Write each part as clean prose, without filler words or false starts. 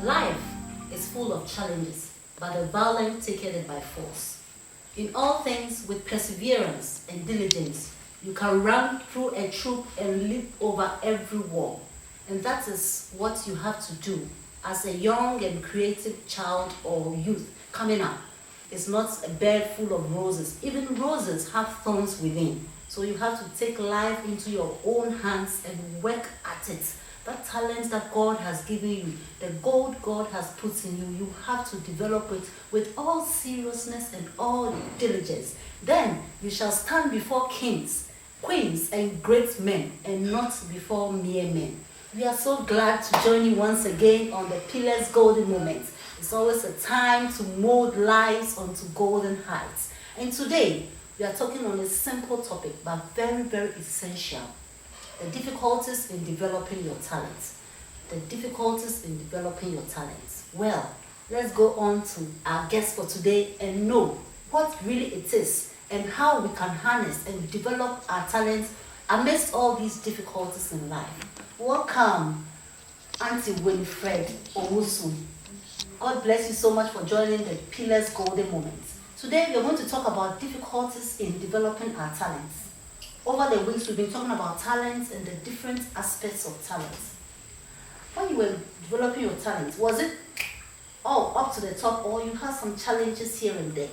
Life is full of challenges, but the violent take it by force. In all things, with perseverance and diligence, you can run through a troop and leap over every wall. And that is what you have to do as a young and creative child or youth coming up. It's not a bed full of roses. Even roses have thorns within. So you have to take life into your own hands and work at it. That talent that God has given you, the gold God has put in you, you have to develop it with all seriousness and all diligence. Then you shall stand before kings, queens, and great men, and not before mere men. We are so glad to join you once again on the Pillars Golden Moments. It's always a time to mold lives onto golden heights. And today, we are talking on a simple topic, but very, very essential. The difficulties in developing your talents. The difficulties in developing your talents. Well, let's go on to our guest for today and know what really it is and how we can harness and develop our talents amidst all these difficulties in life. Welcome, Auntie Winifred Owusu. God bless you so much for joining the Pillars Golden Moments. Today we are going to talk about difficulties in developing our talents. Over the weeks, we've been talking about talents and the different aspects of talents. When you were developing your talents, was it all up to the top or you had some challenges here and there?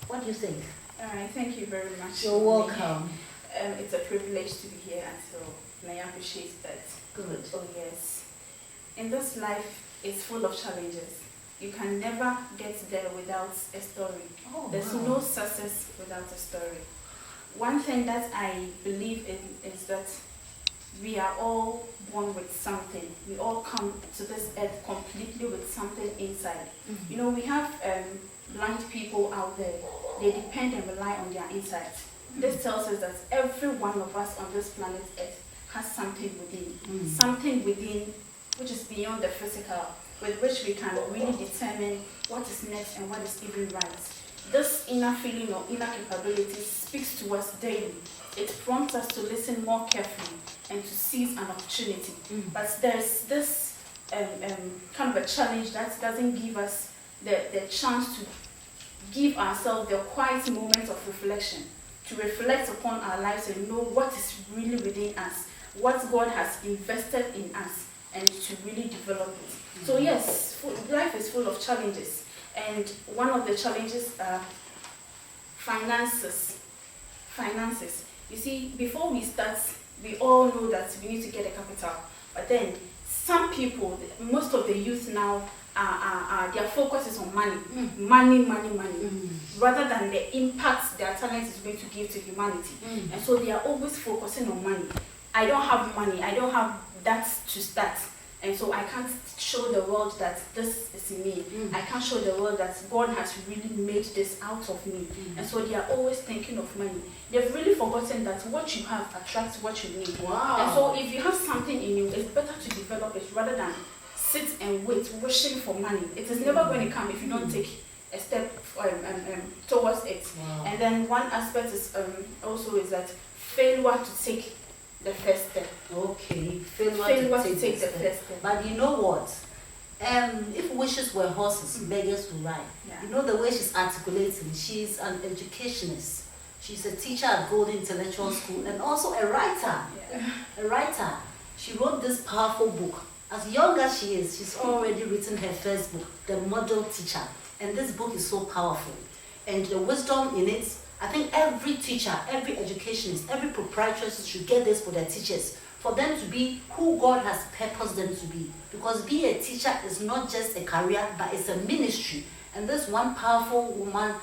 What do you think? All right, thank you very much. You're welcome. It's a privilege to be here, and so I appreciate that. Good. Oh yes. In this life, it's full of challenges. You can never get there without a story. Oh, There's wow. no success without a story. One thing that I believe in is that we are all born with something. We all come to this earth completely with something inside. Mm-hmm. You know, we have blind people out there. They depend and rely on their insides. Mm-hmm. This tells us that every one of us on this planet earth has something within. Something within which is beyond the physical, with which we can really determine what is next and what is even right. This inner feeling or inner capability speaks to us daily. It prompts us to listen more carefully and to seize an opportunity. But there's this kind of a challenge that doesn't give us the chance to give ourselves the quiet moments of reflection, to reflect upon our lives and know what is really within us, what God has invested in us, and to really develop it. So yes, life is full of challenges. And one of the challenges are finances. Finances. You see, before we start, we all know that we need to get a capital. But then, some people, most of the youth now, their focus is on money. Money. Rather than the impact their talent is going to give to humanity. And so they are always focusing on money. I don't have money. I don't have that to start. And so I can't show the world that this is me. I can't show the world that God has really made this out of me. And so they are always thinking of money. They've really forgotten that what you have attracts what you need. Wow. And so if you have something in you, it's better to develop it rather than sit and wait, wishing for money. It is never going to come if you don't take a step towards it. Wow. And then one aspect is also is that failure to take the first step. Okay, Failure to take the first step. But you know what? If wishes were horses, beggars would ride. Yeah. You know the way she's articulating. She's an educationist. She's a teacher at Golden Intellectual School and also a writer. Yeah. A writer. She wrote this powerful book. As young as she is, she's already written her first book, The Model Teacher. And this book is so powerful. And the wisdom in it, I think every teacher, every educationist, every proprietress should get this for their teachers, for them to be who God has purposed them to be. Because being a teacher is not just a career, but it's a ministry. And this one powerful woman,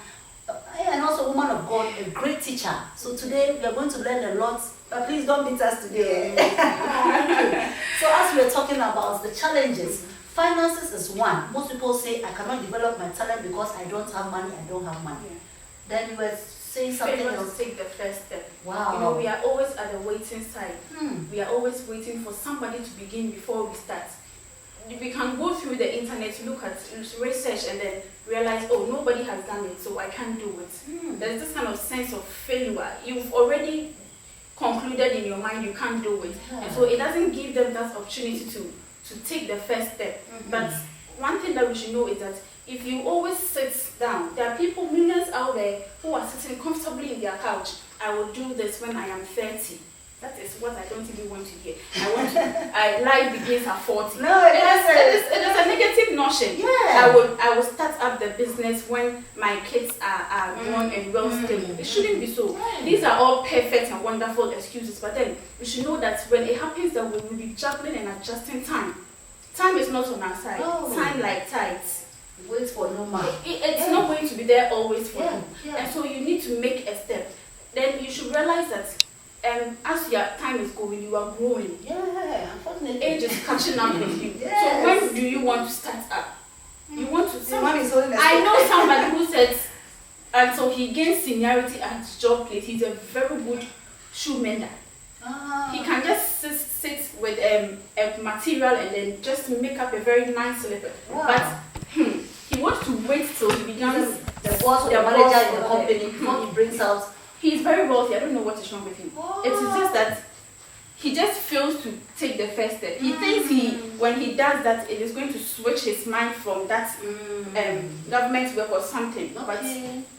and also a woman of God, a great teacher. So today we are going to learn a lot, but please don't beat us today. Okay. So as we are talking about the challenges, finances is one. Most people say, I cannot develop my talent because I don't have money, I don't have money. Yeah. Then you were saying something Failure else. to take the first step. Wow. You know, we are always at the waiting side. Hmm. We are always waiting for somebody to begin before we start. We can go through the internet, look at research, and then realize, oh, nobody has done it, so I can't do it. There's this kind of sense of failure. You've already concluded in your mind you can't do it. And so it doesn't give them that opportunity to take the first step. But one thing that we should know is that if you always sit down, there are people, millions out there who are sitting comfortably in their couch. I will do this when I am 30. That is what I don't even want to hear. Life begins at 40. No, it is a negative notion. Yeah. I will start up the business when my kids are grown and well stable. It shouldn't be so. These are all perfect and wonderful excuses, but then we should know that when it happens that we will be juggling and adjusting time. Time is not on our side. Time like tides. Wait for no man. It's not going to be there always for you. Yeah. And so you need to make a step. Then you should realize that as your time is going, you are growing. Yeah, unfortunately. Age is catching up with you. Yes. So when do you want to start up? You want to Someone is holding I know somebody who said until he gains seniority at his job place, he's a very good shoe mender. He can just sit with a material and then just make up a very nice slipper. Wow. But he wants to wait till he becomes the boss or the manager in the company before he brings out. He's very wealthy. I don't know what is wrong with him. It is just that he just fails to take the first step. He thinks when he does that, it is going to switch his mind from that government work or something. Okay. But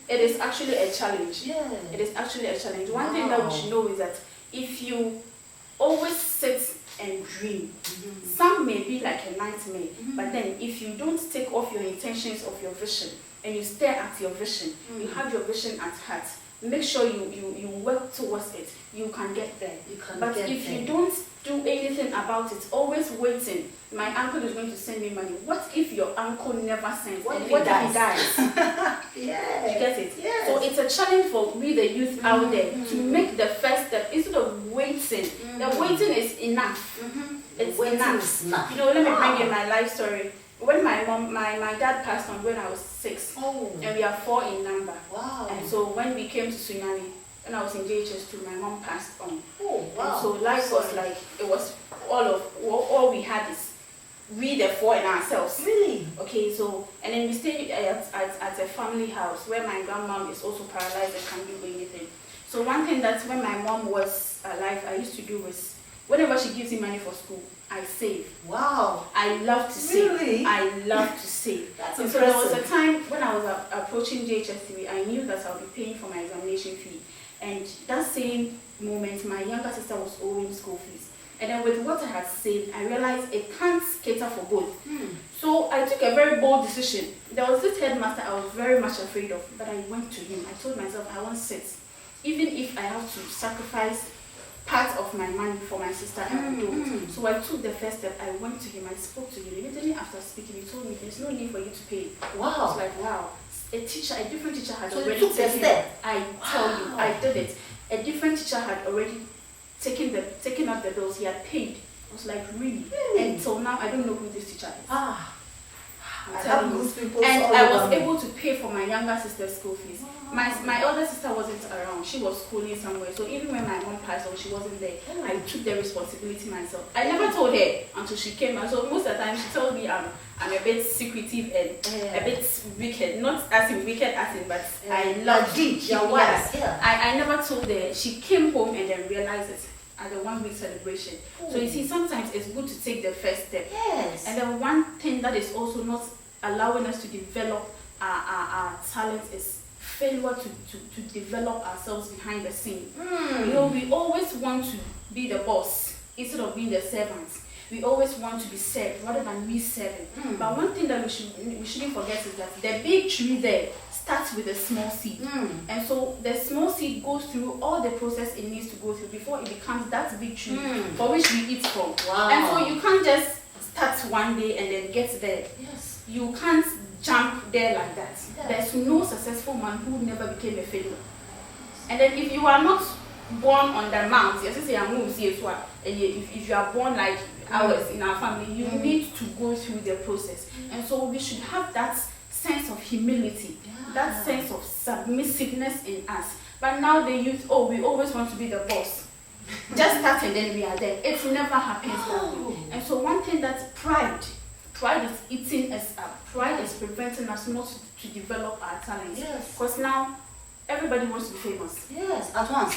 it is actually a challenge. Yeah. It is actually a challenge. One thing that we should know is that if you always sit and dream, some may be like a nightmare, but then if you don't take off your intentions of your vision and you stare at your vision, you have your vision at heart, make sure you work towards it, you can get there. But if you don't do anything about it, always waiting, my uncle is going to send me money. What if your uncle never sends? What if he dies? Yeah. You get it? Yes. So it's a challenge for we, the youth out there, to make the first step instead of waiting. The waiting is enough. It's waiting enough. is enough. You know, let me bring in my life story. When my dad passed on when I was 6, and we are 4 in number. Wow. And so when we came to Tsunami, when I was in JHS2, my mom passed on. Oh, wow. And so life was like, it was all we had is we the 4 in ourselves. Really? Okay, so, and then we stayed at a family house where my grandmom is also paralyzed and can't do anything. So one thing that when my mom was alive, I used to do was, whenever she gives me money for school, I save. Wow. I love to save. Really? I love to save. That's and impressive. so there was a time when I was approaching JHS3, I knew that I'll be paying for my examination fee. And that same moment, my younger sister was owing school fees. And then with what I had saved, I realized it can't cater for both. So I took a very bold decision. There was this headmaster I was very much afraid of, but I went to him. I told myself I won't sit. Even if I have to sacrifice part of my money for my sister, I will do it. So I took the first step. I went to him, I spoke to him. Immediately after speaking, he told me there's no need for you to pay. Wow. I was like, wow. A different teacher had So you already took the taken step? I tell you, I did it. A different teacher had already taken up the bills. He had paid. I was like, really? Until now, I don't know who this teacher is. I have good people. And all I was over me. able to pay for my younger sister's school fees. My older sister wasn't around. She was schooling somewhere. So even when my mom passed on, she wasn't there. I took the responsibility myself. I never told her until she came. And so most of the time she told me I'm a bit secretive and a bit wicked. Not as in wicked as in, but I love your wives. Yeah. I never told her. She came home and then realized it at the 1 week celebration. So you see, sometimes it's good to take the first step. Yes. And then one thing that is also not allowing us to develop our talents is failure to develop ourselves behind the scene. You know, we always want to be the boss instead of being the servants. We always want to be served rather than we serving. But one thing that we shouldn't forget is that the big tree there starts with a small seed. And so the small seed goes through all the process it needs to go through before it becomes that big tree for which we eat from. Wow. And so you can't just start one day and then get there. Yes. You can't jump there like that. Yes. There's no successful man who never became a failure. And then if you are not born on the mount, if you are born like ours in our family, you need to go through the process. And so we should have that sense of humility, that sense of submissiveness in us. But now the youth, we always want to be the boss. Just start and then we are there. It never happens that way. And so one thing that pride is eating us up. Pride is preventing us not to develop our talents. Yes. Because now everybody wants to be famous. Yes, at once.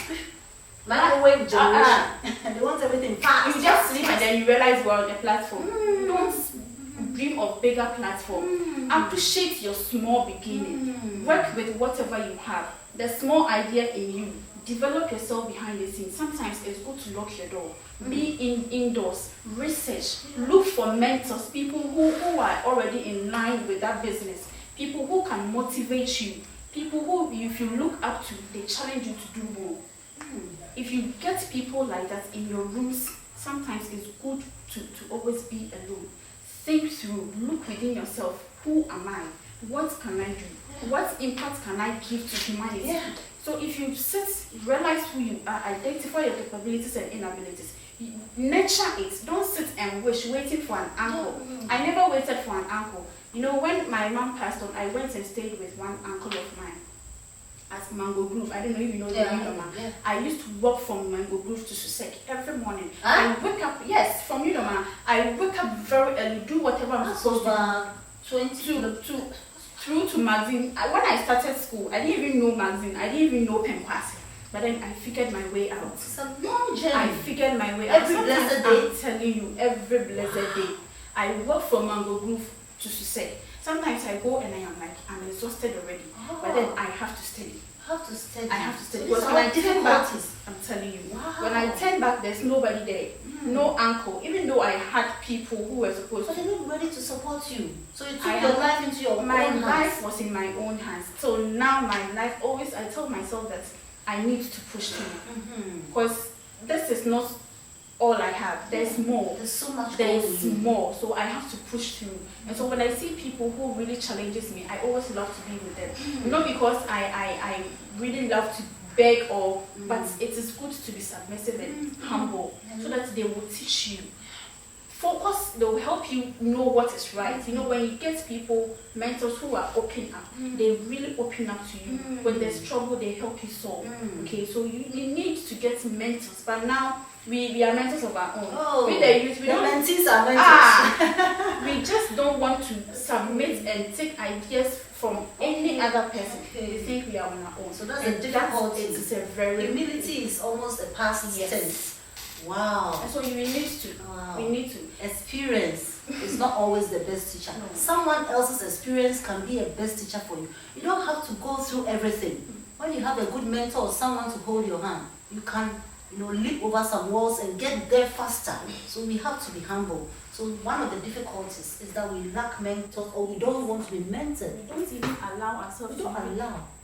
Microwave generation. They want everything fast. You just sleep and then you realize we're on a platform. Don't dream of bigger platform. Appreciate your small beginning. Work with whatever you have. The small idea in you. Develop yourself behind the scenes. Sometimes it's good to lock your door. Be indoors. Research. Look for mentors. People who are already in line with that business. People who can motivate you. People who, if you look up to, they challenge you to do more. If you get people like that in your rooms, sometimes it's good to always be alone. Think through, look within yourself. Who am I? What can I do? What impact can I give to humanity? Yeah. So if you sit, realize who you are, identify your capabilities and inabilities, nurture it. Don't sit and wish, waiting for an uncle. I never waited for an uncle. You know, when my mom passed on, I went and stayed with one uncle of mine at Mango Grove. I don't know if you know the Unoma. Yeah. I used to walk from Mango Grove to Susek every morning. I wake up, yes, from Unoma. I wake up very early, do whatever I'm supposed to do. Through to magazine. When I started school, I didn't even know magazine. I didn't even know pen passing. But then I figured my way out. It's a long journey. I figured my way out. Every blessed day. I'm telling you, every blessed day. I walk from Mango Grove to Susek. Sometimes I go and I am like, I'm exhausted already. But then I have to study. I have to study. Because when I turn back, I'm telling you, when I turn back, there's nobody there. No uncle. Even though I had people who were supposed to. But they're not ready to support you. So you took your life into your own hands. My life was in my own hands. So now my life, always I told myself that I need to push through. Because this is not all I have. There's more. There's so much. There's more. So I have to push through. And so when I see people who really challenges me, I always love to be with them. Not because I really love to beg or, but it is good to be submissive and humble, so that they will teach you. Focus, they will help you know what is right. You know, when you get people, mentors who are open up, they really open up to you. When there's trouble, they help you solve. Okay, so you need to get mentors. But now, we are mentors of our own. Oh, we the youth, we the don't, mentees are mentors. We just don't want to submit and take ideas from any other person. We think we are on our own. So that's a difficult. It's a very humility is almost a past tense. Wow. And so we need to. Wow. We need to. Experience is not always the best teacher. No. Someone else's experience can be a best teacher for you. You don't have to go through everything. When you have a good mentor or someone to hold your hand, you can, leap over some walls and get there faster. So we have to be humble. So one of the difficulties is that we lack mentors, or we don't want to be mentored. We don't even allow ourselves to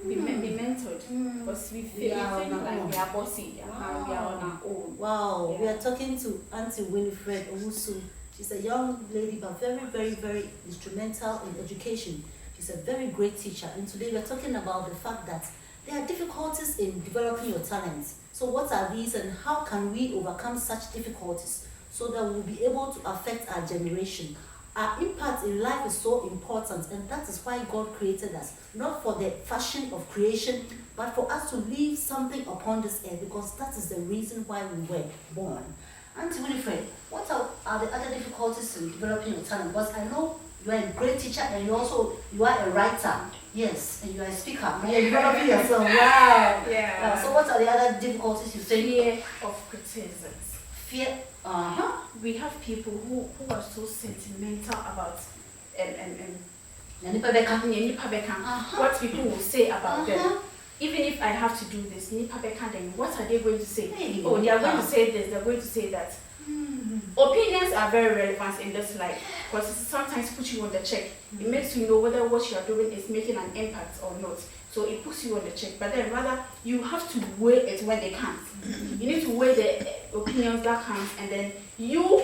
be mentored. Because we think like we are bossy. We are on our own. Wow. Yeah. We are talking to Auntie Winifred Owusu. She's a young lady, but very, very, very instrumental in education. She's a very great teacher. And today we are talking about the fact that there are difficulties in developing your talents. So what are these, and how can we overcome such difficulties so that we'll be able to affect our generation? Our impact in life is so important, and that is why God created us. Not for the fashion of creation, but for us to leave something upon this earth, because that is the reason why we were born. Auntie Winifred, what are the other difficulties in developing your talent? Because I know you are a great teacher, and you are a writer. Yes, and you are a speaker. You are developing yourself. Wow. Yeah. So what are the other difficulties you say? Fear of criticisms. Fear. We have people who are so sentimental about what people will say about them. Even if I have to do this, then what are they going to say? They are going to say this, they're going to say that. Opinions are very relevant in this life, because it sometimes puts you on the check. It makes you know whether what you are doing is making an impact or not. So it puts you on the check. But then rather, you have to weigh it when they can't. You need to weigh the opinions that comes, and then you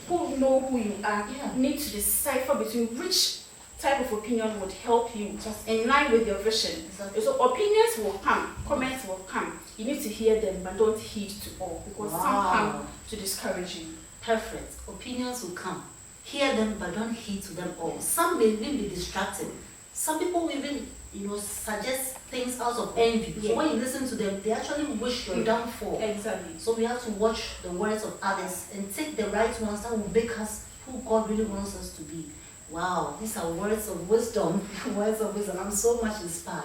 who know who you are need to decipher between which type of opinion would help you just in line with your vision. Exactly. So opinions will come, comments will come. You need to hear them, but don't heed to all, because some come to discourage you. Perfect. Opinions will come. Hear them, but don't heed to them all. Some may even be distracted. Some people even, suggest things out of envy. Yeah. So when you listen to them, they actually wish your downfall. Exactly. So we have to watch the words of others and take the right ones that will make us who God really wants us to be. Wow, these are words of wisdom. Words of wisdom. I'm so much inspired.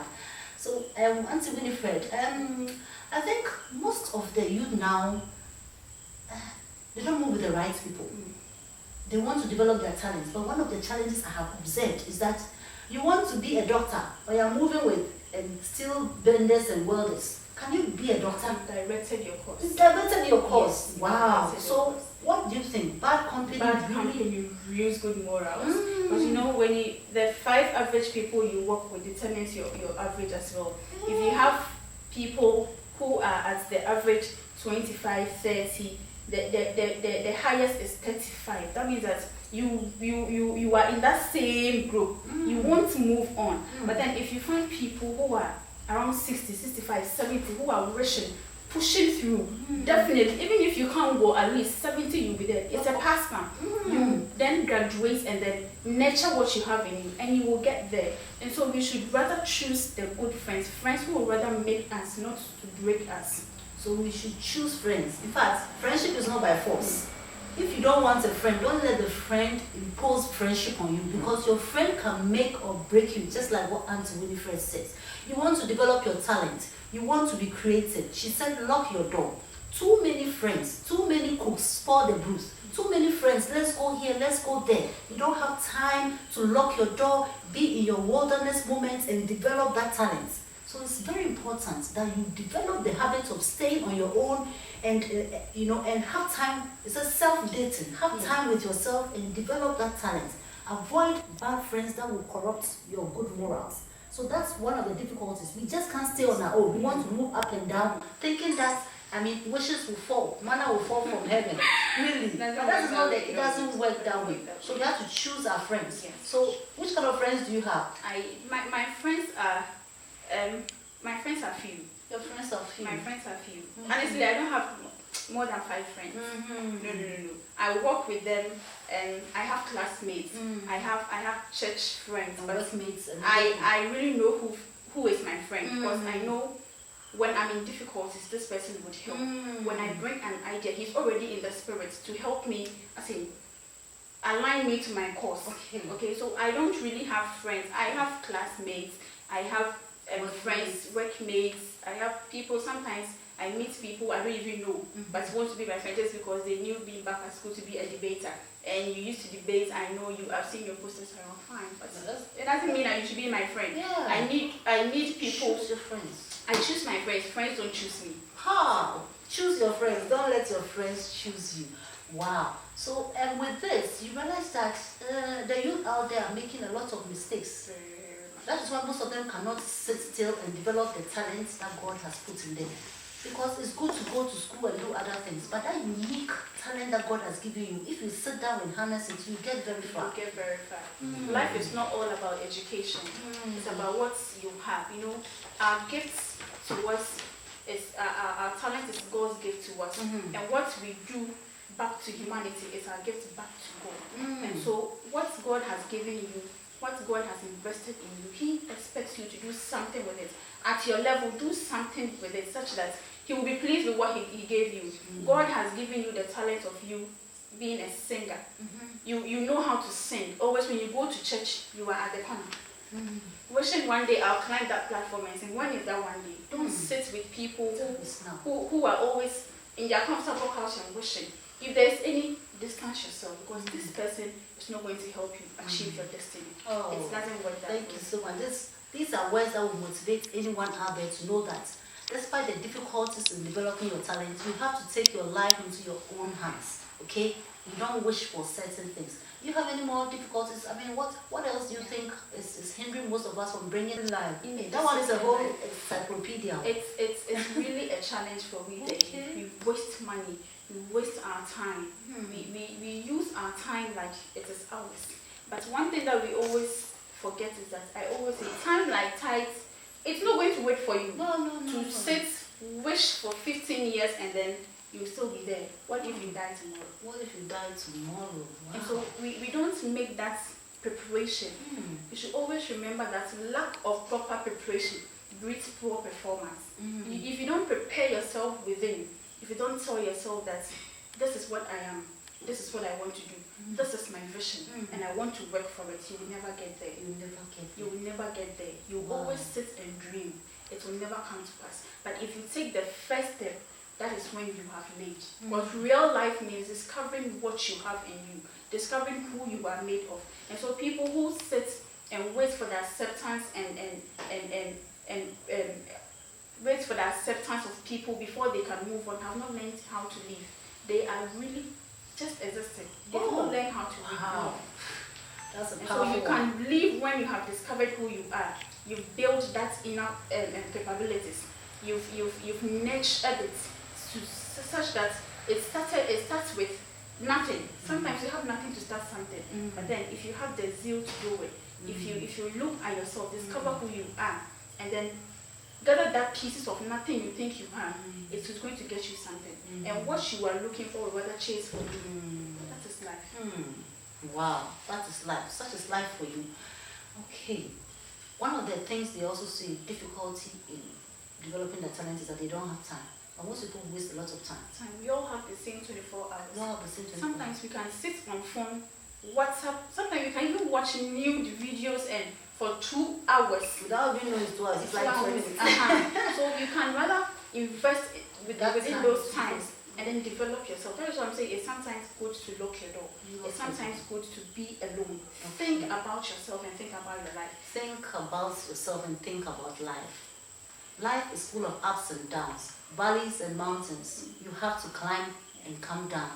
So, Auntie Winifred, I think most of the youth now, they don't move with the right people. they want to develop their talents. But one of the challenges I have observed is that you want to be a doctor, but you're moving with steel benders and welders. Can you be a doctor? Directed your course. It's diverted your course. Yes, Wow. directed your So course. what do you think? Bad company Ruins good morals. But you know, when the 5 average people you work with determines your average as well. If you have people who are at the average 25, 30, the highest is 35. That means that you are in that same group. You won't move on. But then if you find people who are around 60, 65, 70, who are rushing, pushing through, definitely, even if you can't go at least 70, you'll be there. It's a pastime. You then graduate and then nurture what you have in you, and you will get there. And so we should rather choose the good friends who will rather make us, not to break us. So we should choose friends. In fact, friendship is not by force. If you don't want a friend, don't let the friend impose friendship on you, because your friend can make or break you, just like what Auntie Winifred says. You want to develop your talent. You want to be creative. She said, lock your door. Too many friends, too many cooks spoil the broth. Too many friends, let's go here, let's go there. You don't have time to lock your door, be in your wilderness moments and develop that talent. So it's very important that you develop the habit of staying on your own and and have time. It's a self-dating. Have time with yourself and develop that talent. Avoid bad friends that will corrupt your good morals. So that's one of the difficulties. We just can't stay on our own. We want to move up and down, thinking that wishes will fall, manna will fall from heaven. Really, but that's not it doesn't work that way. So we have to choose our friends. Yes. So which kind of friends do you have? My friends are few. Your friends are few. My friends are few. Honestly, I don't have more than 5 friends. No. I work with them, and I have classmates. I have church friends, And but workmates and I really know who is my friend, because I know when I'm in difficulties, this person would help. When I bring an idea, he's already in the spirit to help me. Align me to my course. Okay. So I don't really have friends. I have classmates. I have friends, workmates. I have people. Sometimes I meet people I don't even know, but want to be my friend just because they knew being back at school to be a debater. And you used to debate. I know you. I've seen your posters around. Fine, but it doesn't mean that you should be my friend. Yeah. I need people. Choose your friends. I choose my friends. Friends don't choose me. How? Choose your friends. Don't let your friends choose you. Wow. So, and with this, you realize that the youth out there are making a lot of mistakes. That is why most of them cannot sit still and develop the talents that God has put in them. Because it's good to go to school and do other things, but that unique talent that God has given you, if you sit down and harness it, you get very far. You get very far. Life is not all about education. It's about what you have. You know, our gifts to us is our talent is God's gift to us, and what we do back to humanity is our gift back to God. And so, what God has given you, what God has invested in you, He expects you to do something with it. At your level, do something with it such that He will be pleased with what He gave you. God has given you the talent of you being a singer. You know how to sing. Always when you go to church, you are at the corner. Wishing one day I'll climb that platform and sing. When is that one day? Don't sit with people who are always in their comfortable couch and wishing. If there's any, distance yourself, because this person is not going to help you achieve your destiny. It doesn't work that way. Thank you so much. These are words that will motivate anyone out there to know that despite the difficulties in developing your talent, you have to take your life into your own hands. Okay? You don't wish for certain things. Do you have any more difficulties? I mean, what else do you think is hindering most of us from bringing life? That one is a whole encyclopedia. It's really a challenge for we. We waste money. We waste our time. We use our time like it is ours. But one thing that we always forget is that I always say, time like tides, it's not going to wait for you. No. Sit, wish for 15 years and then you'll still be there. What if you die tomorrow? What if you die tomorrow? Wow. And so we don't make that preparation. You should always remember that lack of proper preparation breeds poor performance. If you don't prepare yourself within, if you don't tell yourself that this is what I am, this is what I want to do, this is my vision, and I want to work for it, you will never get there. You will never get there. You will always sit and dream. It will never come to pass. But if you take the first step that is when you have made. Because real life means discovering what you have in you, discovering who you are made of. And so people who sit and wait for the acceptance and wait for the acceptance of people before they can move on have not learned how to live. They are really just existing. They don't learn how to live. Wow. That's a and powerful so you can live when you have discovered who you are. You've built that inner capabilities. You've nurtured it such that it starts with nothing. Sometimes you have nothing to start something, but then if you have the zeal to do it, if you look at yourself, discover who you are, and then gather that pieces of nothing you think you have, it is going to get you something. And what you are looking for, whether chase for you, that is life. Wow, that is life. Such is life for you. Okay. One of the things they also see difficulty in developing the talent is that they don't have time. And most people waste a lot of time. We all have the same 24 hours. We all have the same 24 Sometimes we can sit on phone, WhatsApp. Sometimes we can even watch nude videos and for 2 hours. Without even knowing it's 2 hours, it's like 20 minutes. So you can rather invest within those times and then develop yourself. That is what I'm saying. It's sometimes good to lock your door. It's sometimes good to be alone. Think about yourself and think about your life. Think about yourself and think about life. Life is full of ups and downs, valleys and mountains. You have to climb and come down.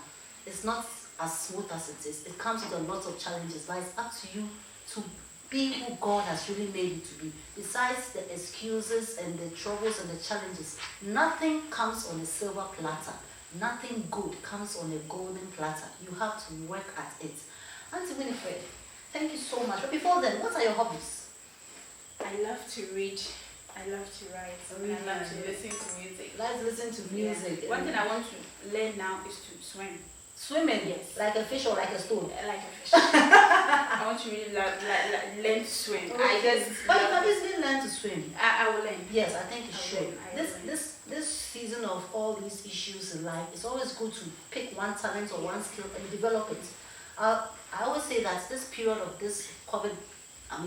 It's not as smooth as it is. It comes with a lot of challenges, but it's up to you to be who God has really made you to be. Besides the excuses and the troubles and the challenges, nothing comes on a silver platter. Nothing good comes on a golden platter. You have to work at it. Auntie Winifred, thank you so much. But before then, what are your hobbies? I love to read. I love to write. I love to listen to music. Let's listen to music. Yeah. One thing I want to learn now is to swim. Swimming? Yes. Like a fish or like a stone? Like a fish. I want to really learn to swim. Okay. But you can easily learn to swim. I will learn. Yes, I think you should. This season of all these issues in life, it's always good to pick one talent or one skill and develop it. I always say that this period of this COVID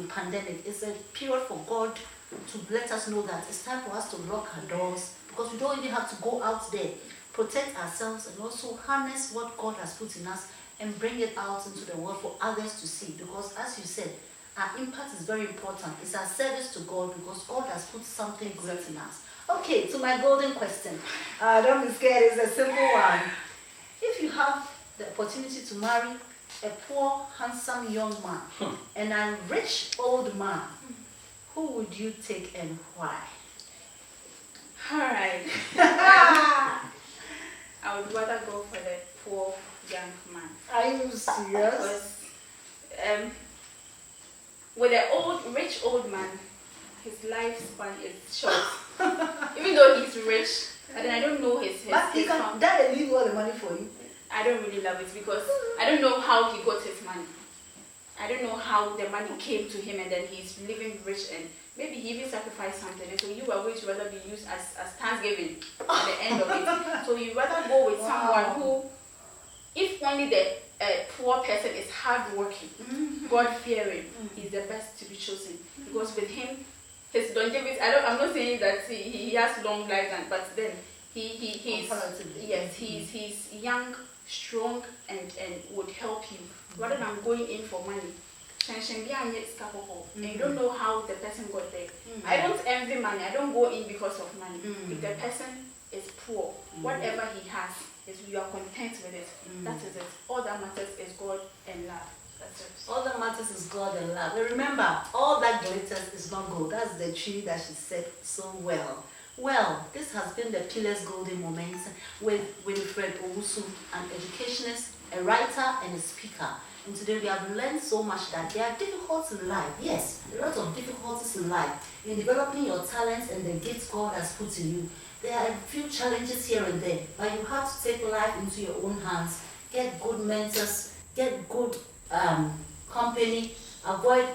pandemic is a period for God to let us know that it's time for us to lock our doors, because we don't even have to go out there, protect ourselves, and also harness what God has put in us and bring it out into the world for others to see. Because as you said, our impact is very important. It's our service to God, because God has put something great in us. Okay, to my golden question. Don't be scared, it's a simple one. If you have the opportunity to marry a poor, handsome young man and a rich old man, who would you take and why? Alright. I would rather go for the poor young man. Are you serious? Because with the rich old man, his lifespan is short. Even though he's rich, but then I don't know his But he can dad leave all the money for you. I don't really love it because I don't know how he got his money. I don't know how the money came to him and then he's living rich, and maybe he even sacrificed something. And so you are going to rather be used as Thanksgiving at the end of it. So you rather go with someone who, if only the poor person is hardworking, God-fearing, is the best to be chosen. Because with him, his longevity, I'm not saying that he has long life, but then he's young, strong, and would help you rather than going in for money. And you don't know how the person got there. I don't envy money. I don't go in because of money. If the person is poor, whatever he has, is you are content with it. That is it. All that matters is God and love. That's it. All that matters is God and love. And remember, all that glitters is not gold. That's the tree that she said so well. Well, this has been the Pillars Golden Moments with Winifred Owusu, an educationist, a writer, and a speaker. And today we have learned so much that there are difficulties in life. Yes, a lot of difficulties in life. In developing your talents and the gifts God has put in you, there are a few challenges here and there, but you have to take life into your own hands. Get good mentors, get good company, avoid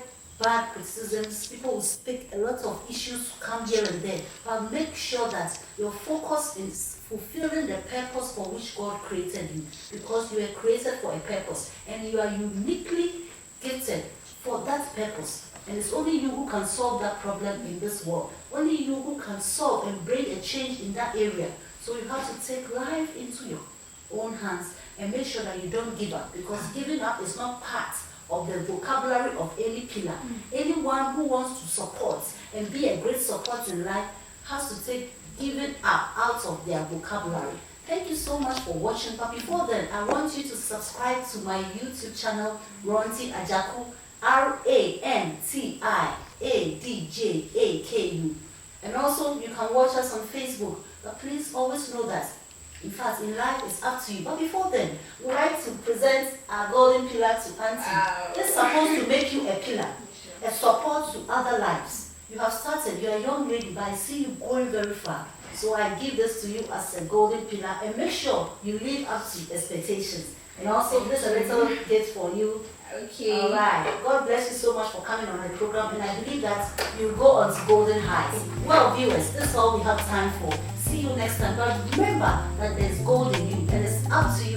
bad criticisms. People will speak a lot of issues come here and there, but make sure that your focus is fulfilling the purpose for which God created you, because you were created for a purpose and you are uniquely gifted for that purpose, and it's only you who can solve that problem in this world. When only you who can solve and bring a change in that area. So you have to take life into your own hands and make sure that you don't give up, because giving up is not part of the vocabulary of any pillar. Anyone who wants to support and be a great support in life has to take giving up out of their vocabulary. Thank you so much for watching. But before then, I want you to subscribe to my YouTube channel, Ranti Adjaku, RANTIADJAKU. And also, you can watch us on Facebook. But please always know that, in fact, in life, it's up to you. But before then, we like to present our golden pillar to Auntie. It's supposed to make you a pillar, a support to other lives. You have started, you're a young lady, but I see you going very far. So I give this to you as a golden pillar, and make sure you live up to expectations. And also, this is a little gift for you. Okay. All right. God bless you so much for coming on the program, and I believe that you'll go on to golden heights. Well, viewers, this is all we have time for. See you next time. But remember that there's gold in you, and it's up to you